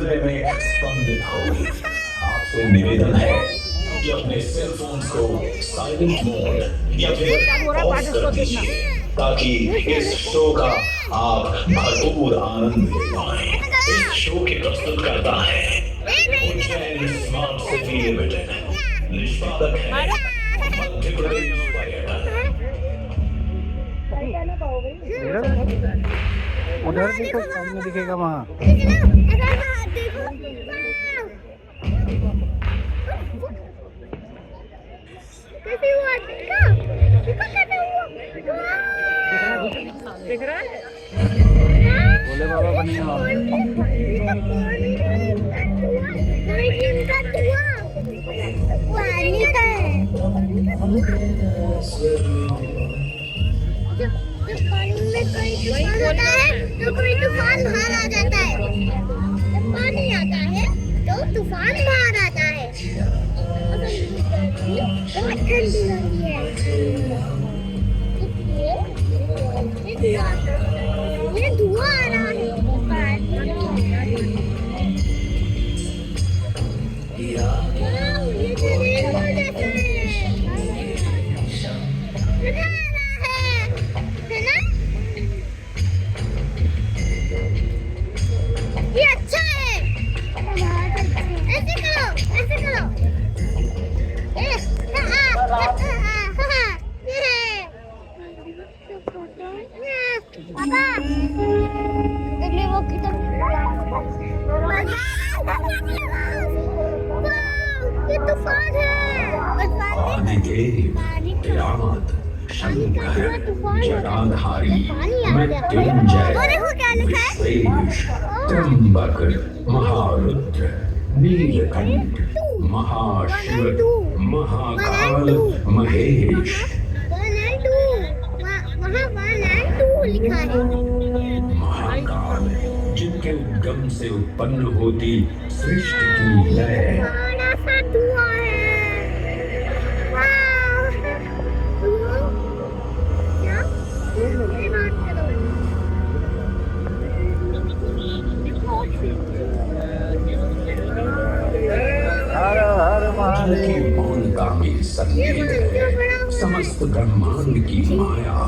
हृदय में स्पंदित होगी। आपसे निवेदन है कि अपने सेल फोन्स को साइलेंट मोड या फिर ऑफ कर दीजिए ताकि इस शो का आप भरपूर आनंद ले पाएं। इस शो के प्रस्तुतकर्ता है उज्जैन स्मार्ट सिटी लिमिटेड, निष्पादक है मध्य प्रदेश पर्यटन। उधर देखो सामने दिखेगा वहाँ। कैसे हुआ? देखो कैसे हुआ? दिख रहा है? भोले बाबा बने हैं वहाँ। पानी का है। जब पानी में कोई तूफान आता है तो कोई तूफान बाहर आ जाता है। जब पानी आता है तो तूफान बाहर आता है। बहुत ठंडी होती है। ये धुआं आ रहा है। ये तो रेनबो जैसा है ना? ये अच्छा है। ऐसे करो, ऐसे करो। पापा, देखिए वो कितना ये तूफान है। आदिदेव, क़यामत, शंकर, जटाधारी, मृत्युंजय, विश्वेश, त्र्यंबक, महारुद्र, नीलकंठ, महाशिव, महाकाल, महेश। लिखा है महाकाल, जिनके उद्गम से उत्पन्न होती सृष्टि की लय। बड़ा सा धुआं है। वाह! क्या? ये बात करो। हर हर जिनकी महादेव। मौनता में संगीत है, समस्त ब्रह्मांड की माया।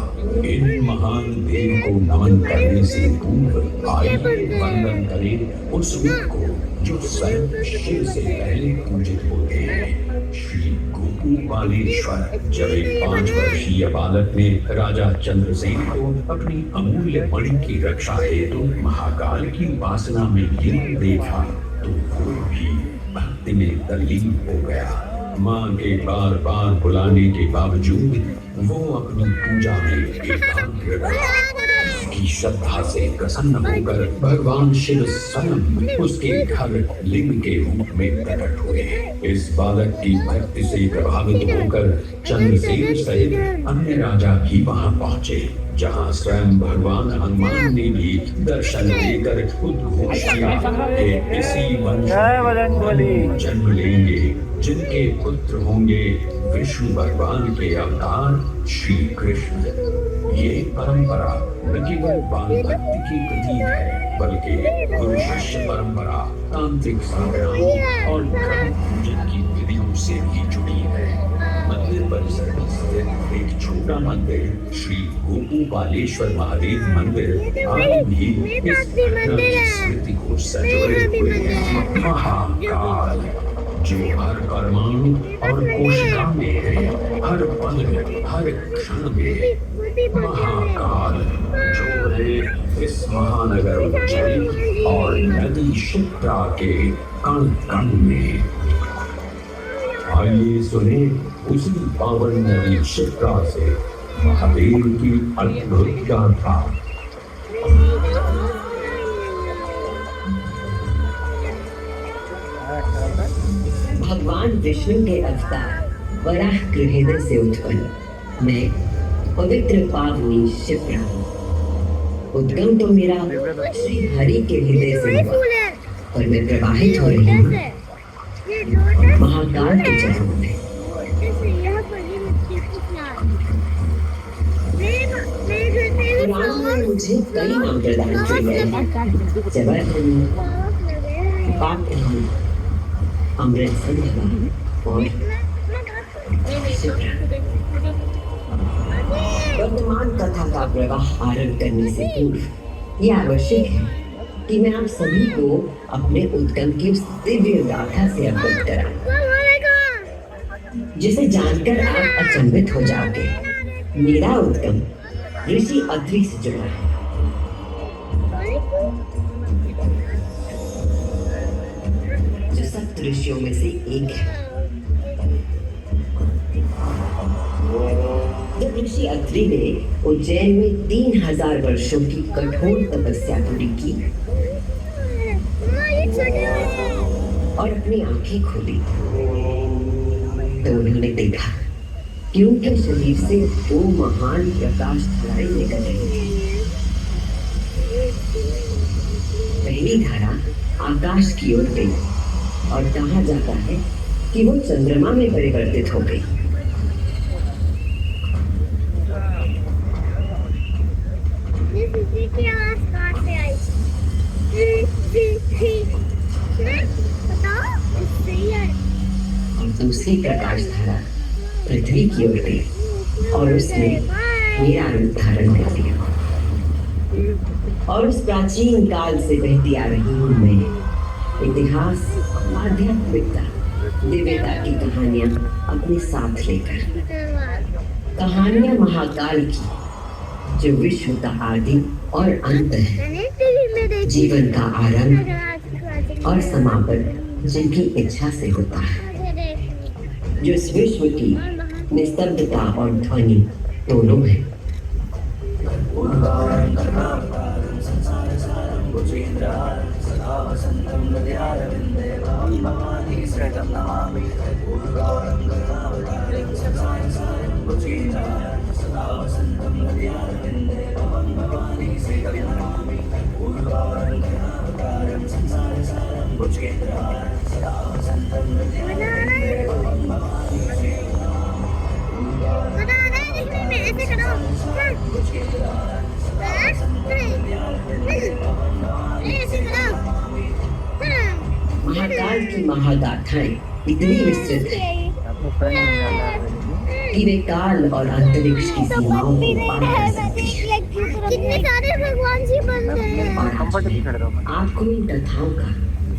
इन महान देव को नमन करने से पूर्व आइए वंदन करें उस रूप को जो स्वयं शिव से पहले पूजित होते हैं, श्री गोपालेश्वर। जब एक 5 वर्षीय बालक ने राजा चंद्रसेन को अपनी अमूल्य मणि की रक्षा हेतु महाकाल की उपासना में लीन देखा तो वो भी भक्ति में तल्लीन हो गया। माँ के बार बार बुलाने के बावजूद वो अपनी पूजा में एकाग्र रहा। की श्रद्धा से प्रसन्न होकर भगवान शिव स्वयं उसके घर लिंग के रूप में प्रकट हुए। इस बालक की भक्ति से प्रभावित होकर चंद्रसेन सहित अन्य राजा भी वहां पहुंचे, जहां स्वयं भगवान हनुमान ने भी दर्शन देकर उद्घोष किया कि इसी वंश में जन्म लेंगे जिनके पुत्र होंगे विष्णु भगवान के अवतार श्री कृष्ण। ये परंपरा न केवल बाल भक्ति की प्रतीक है बल्कि गुरु शिष्य परंपरा, तांत्रिक संग्राम और ग्रह पूजन की विधियों से भी जुड़ी है। मंदिर परिसर में स्थित एक छोटा मंदिर श्री गोपालेश्वर महादेव मंदिर आज भी इस घटना की स्मृति को संजोए हुए है। महाकाल जो हर परमाणु और कोशिका में है, हर पल में, हर क्षण में। महाकाल जो है इस महानगर उज्जैन और नदी शिप्रा के कण कण में। आइए सुने उसी पावन नदी शिप्रा से महादेव की अद्भुत गाथा। भगवान विष्णु के अवतार वराह गृहदय से उत्पन्न मैं पवित्र पावनी शिप्रा। उद्गम तो मेरा श्री हरि के हृदय से हुआ और मैं प्रवाहित हो रही हूँ महाकाल के चरणों में। पुराणों में मुझे कई नाम प्रदान किए गए हैं। जबरदनी, पात्र हूँ अमृत संध्या और वर्तमान कथा का प्रवाह आरंभ करने से पूर्व यह आवश्यक है कि मैं आप सभी को अपने उद्गम की उस दिव्य गाथा से अवगत कराऊं, जिसे जानकर आप अचंभित हो जाओगे। मेरा उद्गम ऋषि अत्रि से जुड़ा है, जो सप्त ऋषियों में से एक है। जब ऋषि अत्रि ने उज्जैन में 3000 वर्षों की कठोर तपस्या पूरी की और अपनी आंखें खोली, तो उन्होंने देखा कि उनके शरीर से 2 महान प्रकाश धाराएं निकल रही थी। पहली धारा आकाश की ओर गई और कहा जाता है कि वो चंद्रमा में परिवर्तित हो गई। की आवाज कहाँ से आई? बताओ, सही है। और दूसरी प्रकाश धारा पृथ्वी की ओर गई और उसने मेरा रूप धारण कर लिया। और उस प्राचीन काल से बहती आ रही हूँ मैं इतिहास, आध्यात्मिकता, दिव्यता की कहानियां अपने साथ लेकर। कहानियां महाकाल की, जो विश्व का आदि और अंत है, जीवन का आरंभ और समापन जिनकी इच्छा से होता है, जो इस विश्व की निस्तब्धता और ध्वनि दोनों है। महाकाल की महागाथाएं इतनी विस्तृत है कि वे काल और अंतरिक्ष की सीमाओं को पार कर सकती है। कितने सारे भगवान जी बन गए हैं। और आज मैं आपको इन कथाओं का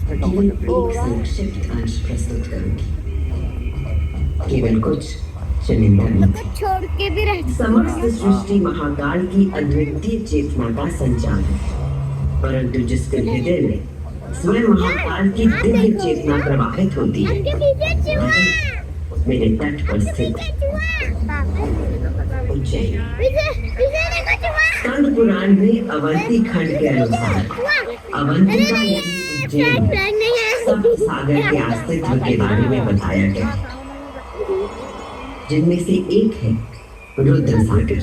केवल एक संक्षिप्त अंश प्रस्तुत करूंगी, केवल कुछ चुनिंदा। छोड़ के भी रह समस्त सृष्टि महाकाल की अद्वितीय चेतना का संचार है, परंतु जिसके हृदय में स्वयं महाकाल की दिव्य चेतना प्रवाहित होती है, मेरे तट पर स्थित उज्जैन। स्कंद पुराण में अवंती खंड के अनुसार अवंतिका यानी उज्जैन सप्त सागर के अस्तित्व के बारे में बताया गया, जिनमें से एक है रुद्र सागर।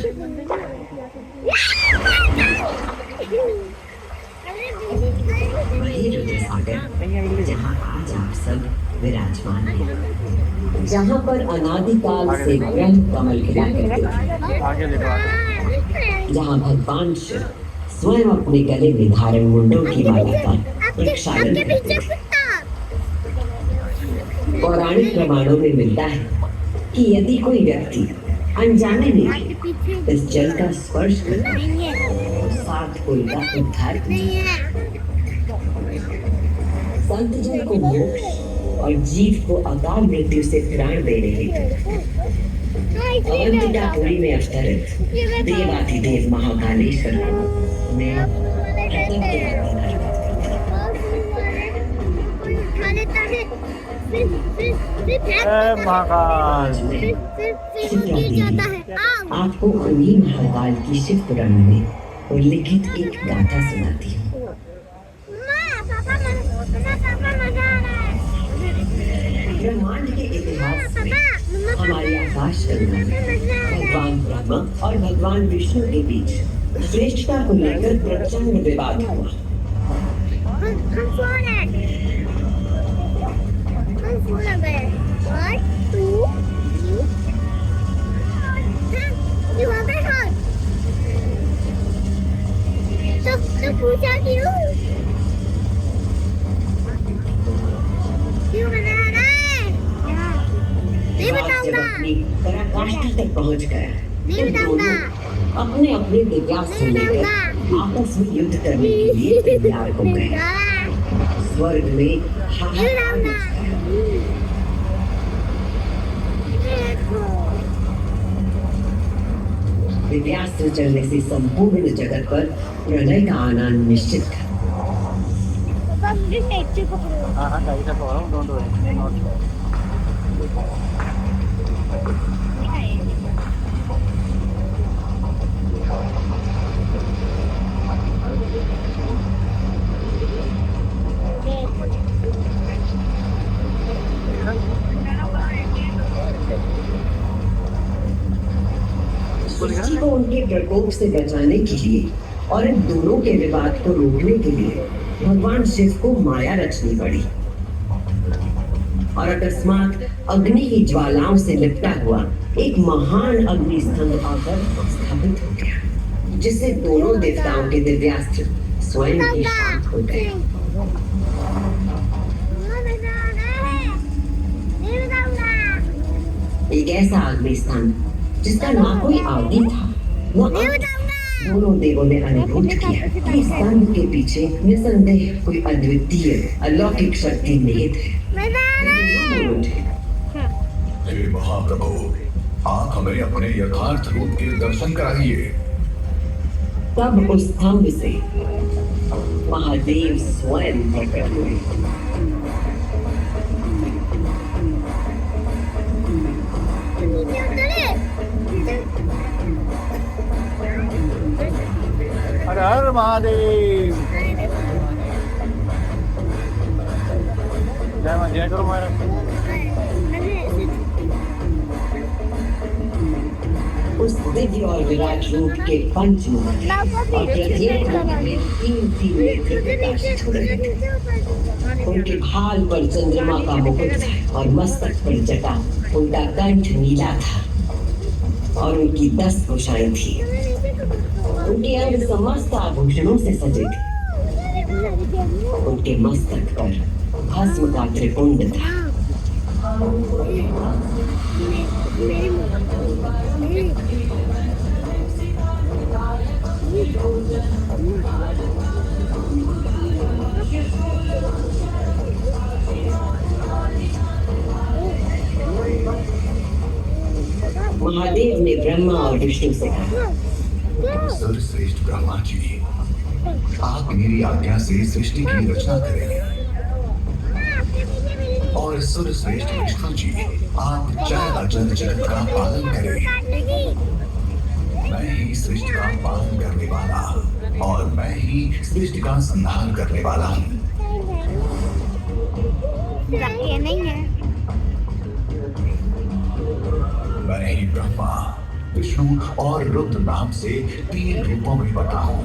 वही रुद्र सागर जहाँ आज आप सब विराजमान हैं, जहाँ पर अनादिकाल से ब्रह्म कमल खिला करते थे, जहाँ भगवान शिव स्वयं अपने गले में धारण मुंडों की माला का प्रक्षालन करते थे। पौराणिक प्रमाणों में मिलता है कि यदि कोई व्यक्ति अनजाने में भी इस जल का स्पर्श करता है तो 7 कुल का उद्धार संत जन को मोक्ष और जीव को अकाल मृत्यु से त्राण दे रहे थे। अवंतिकापुरी में अवतरित देवाधिदेव महाकालेश्वर को मैं महाकाल आपको उन्हीं महाकाल की शिव पुराण में उल्लिखित एक गाथा सुनाती हूँ। ब्रह्मांड के इतिहास में हमारी आकाश गंगा भगवान ब्रह्मा और भगवान विष्णु के बीच श्रेष्ठता को लेकर प्रचंड विवाद हुआ। तो पूछा क्यों? धृतराष्ट्र तक पहुंच गया। नहीं जब दोनों बताऊंगा। अपने अपने दिव्यास्त्र लेकर आपस में युद्ध करने के लिए तैयार हो गए। स्वर्ग में हाहाकार मच गया। दिव्यास्त्र चलने से संपूर्ण जगत पर प्रलय का आना निश्चित था। पापा मुझे टेक्चर पकड़ो। हाँ हाँ गाड़ी का पकड़ो, डोंट वरी। सृष्टि को उनके प्रकोप से बचाने के लिए और इन दोनों के विवाद को रोकने के लिए भगवान शिव को माया रचनी पड़ी। और अकस्मात अग्नि की ज्वालाओं से लिपटा हुआ एक महान अग्नि स्तंभ आकर स्थापित हो गया, जिससे दोनों देवताओं के दिव्यास्त्र स्वयं ही शांत हो गए। एक ऐसा अग्नि स्तंभ जिसका ना कोई आदि था न अंत, दोनों देवों ने अनुभूत किया कि इस स्तंभ के पीछे निसंदेह कोई अद्वितीय अलौकिक शक्ति निहित है। हे महाप्रभु, आप हमें अपने यथार्थ रूप के दर्शन कराइए। तब उस स्तंभ से महादेव स्वयं प्रकट हुए। हर हर महादेव। जय करो महाराज। उस दिव्य और विराट रूप के पंचमुख और प्रत्येक मुख में तीन नेत्र प्रकाशित हो रहे थे। उनके भाल पर चंद्रमा का मुकुट था और मस्तक पर जटा। उनका कंठ नीला था और उनकी 10 भुजाएं थी। उनके अंग समस्त आभूषणों से सजे थे। उनके मस्तक पर भस्म का त्रिपुंड था। महादेव ने ब्रह्मा और विष्णु से कहा, सर्वश्रेष्ठ ब्रह्मा जी, आप मेरी आज्ञा से सृष्टि की रचना करें। और सर्वश्रेष्ठ विष्णु जी, आप चराचर जगत का पालन करें। मैं ही सृष्टि का पालन करने वाला और मैं ही सृष्टि का संहार करने वाला हूँ। नहीं है। मैं ही ब्रह्मा, विष्णु और रुद्र नाम से 3 रूपों में बना हूँ।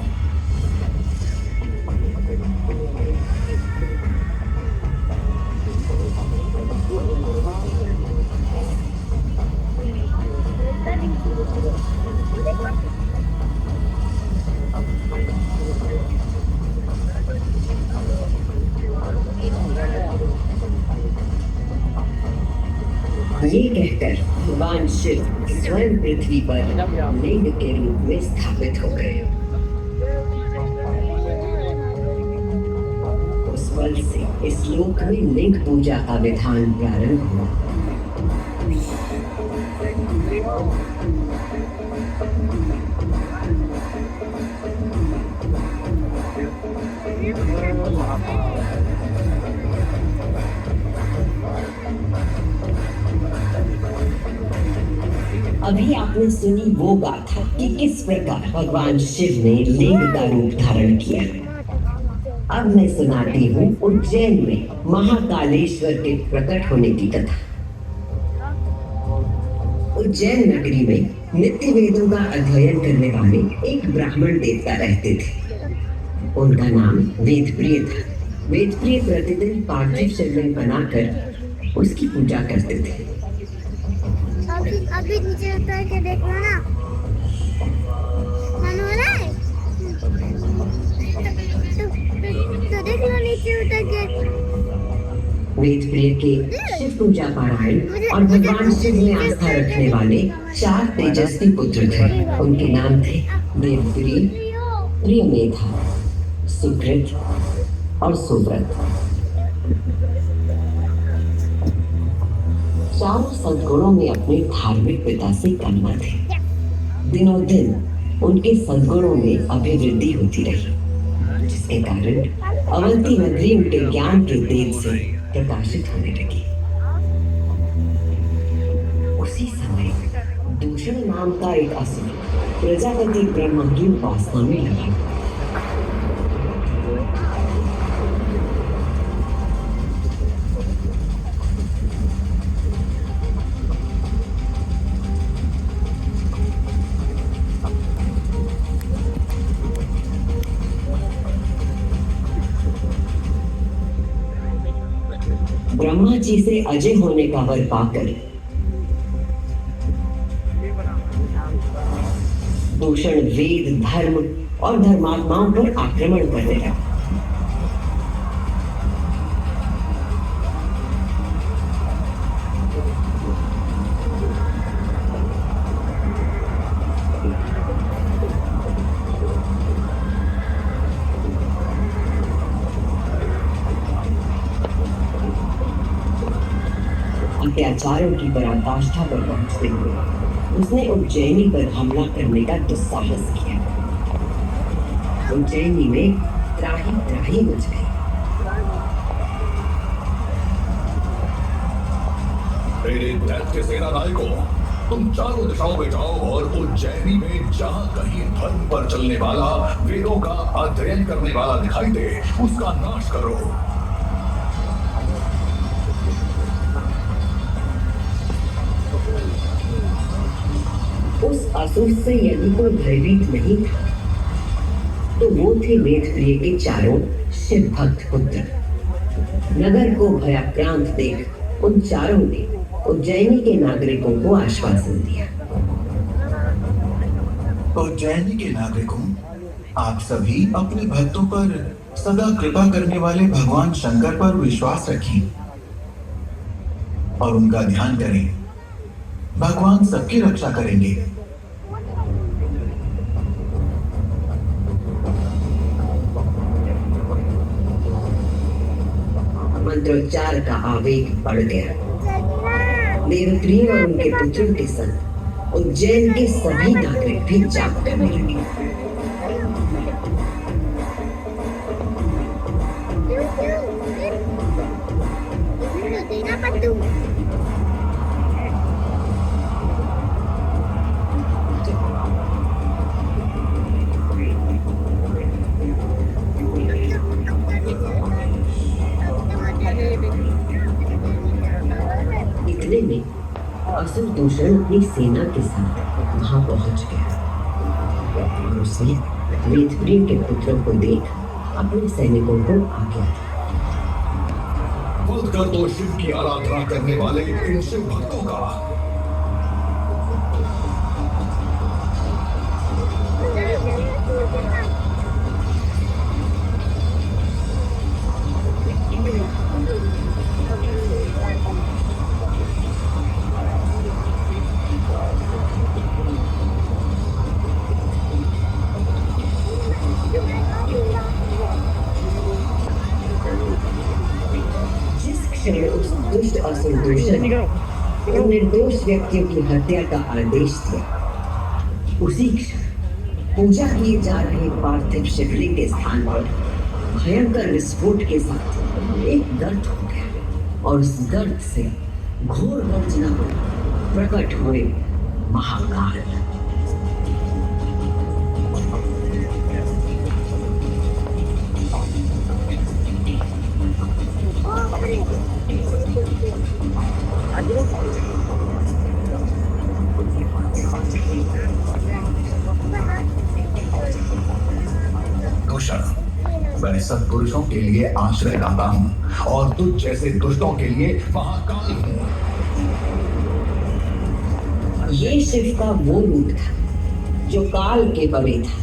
ये कहकर भगवान शिव स्वयं पृथ्वी पर लिंग के रूप में स्थापित हो गए। उस पल से इस लोक में लिंग पूजा का विधान प्रारंभ हुआ। अभी आपने सुनी वो गाथा कि किस प्रकार भगवान शिव ने लिंग का रूप धारण किया। अब मैं सुनाती हूँ उज्जैन में महाकालेश्वर के प्रकट होने की कथा। उज्जैन नगरी में नित्य वेदों का अध्ययन करने वाले एक ब्राह्मण देवता रहते थे। उनका नाम वेदप्रिय था। वेदप्रिय प्रतिदिन पार्थिव शिवलिंग बनाकर उसकी पूजा करते थे। अभी नीचे उतर के देखना ना, मन हो रहा है तो देख लो नीचे उतर के। वेद प्रिय के शिव पूजा पारायण और भगवान शिव में आस्था रखने वाले 4 तेजस्वी पुत्र थे। उनके नाम थे देवप्रिय, प्रियमेधा, सुकृत और सुव्रत। चारों सद्गुणों में अपने धार्मिक पिता से कन्ना थे। दिनों दिन उनके सद्गुणों में अभिवृद्धि होती रही, जिसके कारण अवंती नगरी उनके ज्ञान के तेज से प्रकाशित होने लगी। उसी समय दूषण नाम का एक असुर प्रजापति ब्रह्मा की उपासना में लगा। ब्रह्मा जी से अजय होने का वर पाकर दूषण वेद, धर्म और धर्मात्माओं पर आक्रमण करने लगा। अत्याचारों की पराकाष्ठा पर पहुंचते हुए उसने उज्जैनी पर हमला करने का दुस्साहस किया। उज्जैनी में त्राही त्राही मच गई। मेरे दैत्य सेना नायकों, तुम चारों दिशाओं में जाओ और उज्जैनी में जहां कहीं धर्म पर चलने वाला, वेदों का अध्ययन करने वाला दिखाई दे, उसका नाश करो। उस असुर से यदि कोई भयभीत नहीं था तो वो थे वेद प्रिय के चारों शिव भक्त पुत्र। नगर को भयाक्रांत देख उन चारों ने उज्जैनी के नागरिकों को आश्वासन दिया। उज्जैनी के नागरिकों, आप सभी अपने भक्तों पर सदा कृपा करने वाले भगवान शंकर पर विश्वास रखें और उनका ध्यान करें। भगवान सबकी रक्षा करेंगे। मंत्रोच्चार का आवेग बढ़ गया। देवप्रिय और उनके पुत्रों के संग उज्जैन के सभी नागरिक भी जाप करने लगे। इतने में असुर दूषण अपनी सेना के साथ वहां पहुंच गया और उसने वेदप्रिय के पुत्रों को देख अपने सैनिकों को आज्ञा दी। वध कर दो शिव की आराधना करने वाले इन शिव भक्तों का। उस दुष्ट असुर दूषण उन निर्दोष व्यक्तियों की हत्या का आदेश दिया, उसी क्षण पूजा किए जा रहे पार्थिव शिवलिंग के स्थान पर भयंकर विस्फोट के साथ एक गर्त हो गया और उस गर्त से घोर गर्जना प्रकट हुए महाकाल। दूषण, मैं सत्पुरुषों के लिए आश्रय दाता हूँ और तुझ जैसे दुष्टों के लिए महाकाल हूँ। ये शिव का वो रूप था जो काल के परे था,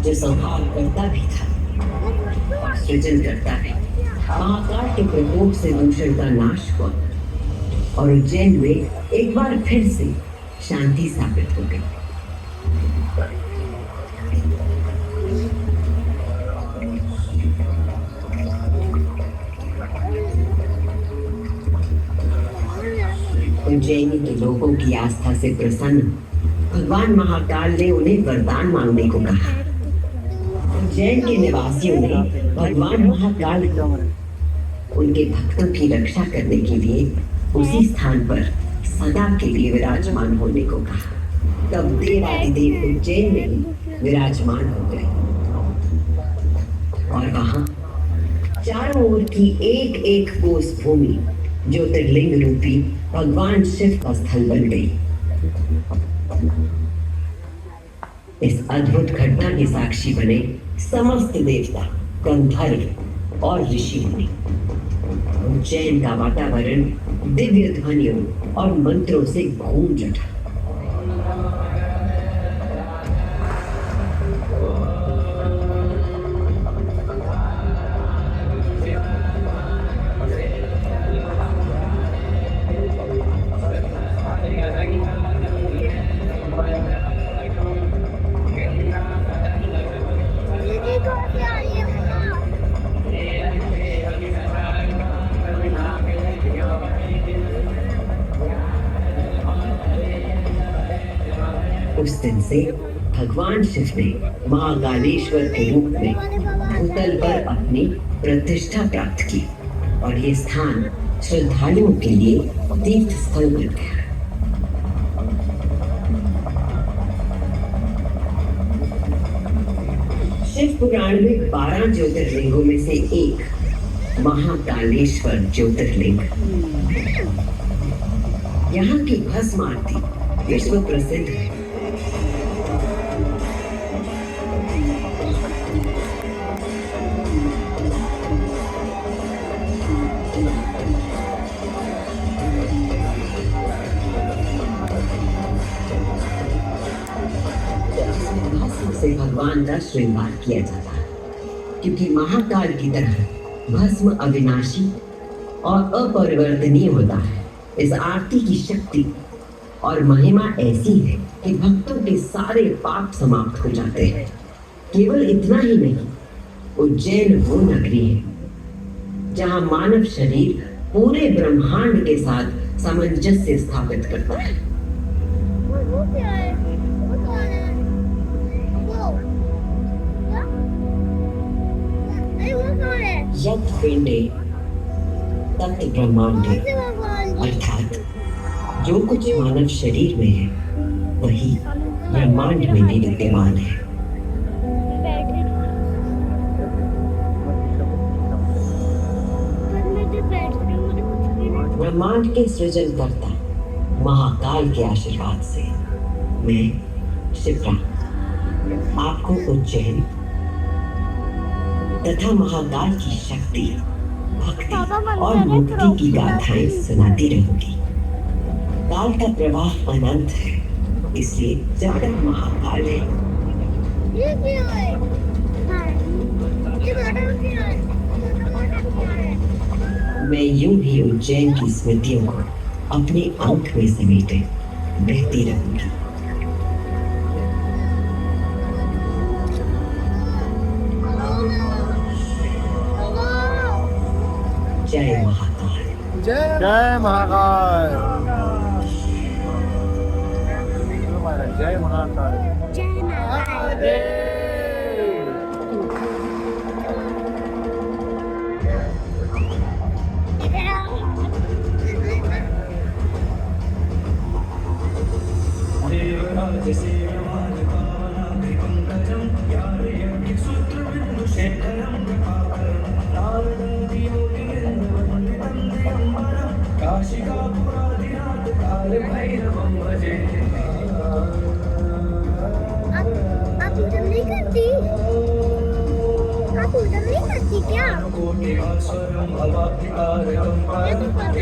जो संहार करता भी था और सृजन करता है। महाकाल के प्रकोप से दूषण का नाश हुआ और उज्जैन में एक बार फिर से शांति स्थापित हो गई। उज्जैनी के लोगों की आस्था से प्रसन्न भगवान महाकाल ने उन्हें वरदान मांगने को कहा। उज्जैन के निवासियों ने भगवान महाकाल को उनके भक्तों की रक्षा करने के लिए उसी स्थान पर सदा के लिए विराजमान होने को कहा। तब देवादिदेव उज्जैन में ही विराजमान हो गए और वहां चारों ओर की एक एक कोस भूमि ज्योतिर्लिंग रूपी भगवान शिव का स्थल बन गई। इस अद्भुत घटना के साक्षी बने समस्त देवता, गंधर्व और ऋषि मुनि। उज्जैन का वातावरण दिव्य ध्वनियों और मंत्रों से गूंज उठा। दीदी को क्या ये बताओ। उस दिन से भगवान शिव ने महाकालेश्वर के रूप में भूतल पर अपनी प्रतिष्ठा प्राप्त की और ये स्थान श्रद्धालुओं के लिए तीर्थ स्थल बन गया। शिव पुराण में 12 ज्योतिर्लिंगों में से एक महाकालेश्वर ज्योतिर्लिंग। यहाँ की भस्म आरती विश्व प्रसिद्ध है। भस्म से भगवान का श्रृंगार किया जाता है क्योंकि महाकाल की तरह भस्म अविनाशी और अपरिवर्तनीय होता है। इस आरती की शक्ति और महिमा ऐसी है कि भक्तों के सारे पाप समाप्त हो जाते हैं। केवल इतना ही नहीं, उज्जैन वो नगरी है जहां मानव शरीर पूरे ब्रह्मांड के साथ सामंजस्य स्थापित करता है। वो क्या है? वो कौन है? वो क्या? अरे वो कौन है? यत् पिंडे तत् ब्रह्मांडे, कौन से भगवान जी? अर्थात जो कुछ मानव शरीर में है वही ब्रह्मांड में भी विद्यमान है। बैठे पर मैं जब बैठती हूँ मुझे कुछ भी नहीं। ब्रह्मांड के सृजनकर्ता महाकाल के आशीर्वाद से मैं शिप्रा आपको उज्जैन तथा महाकाल की शक्ति, भक्ति और मुक्ति की गाथाएं सुनाती रहूंगी। काल का प्रवाह अनंत है, इसलिए जब तक महाकाल है ये क्या है? हाँ, ये बड़ा क्या है? बड़ा क्या है? मैं यूं ही उज्जैन की स्मृतियों को अपने अंक में समेटे बहती रहूंगी। जय महाकाल। जय महाकाल। जय महाकाल। जय महाकाल। आप उधर नहीं करती? आप उधर नहीं करती क्या? ये तो पता।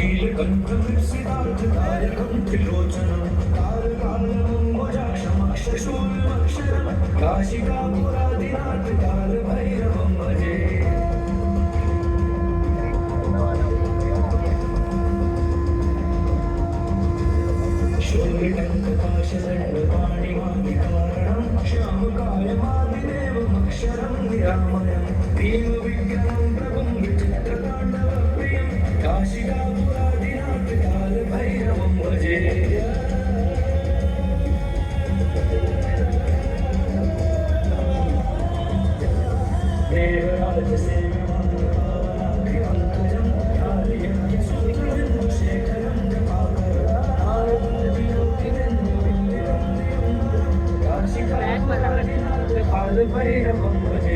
भैरवं भजे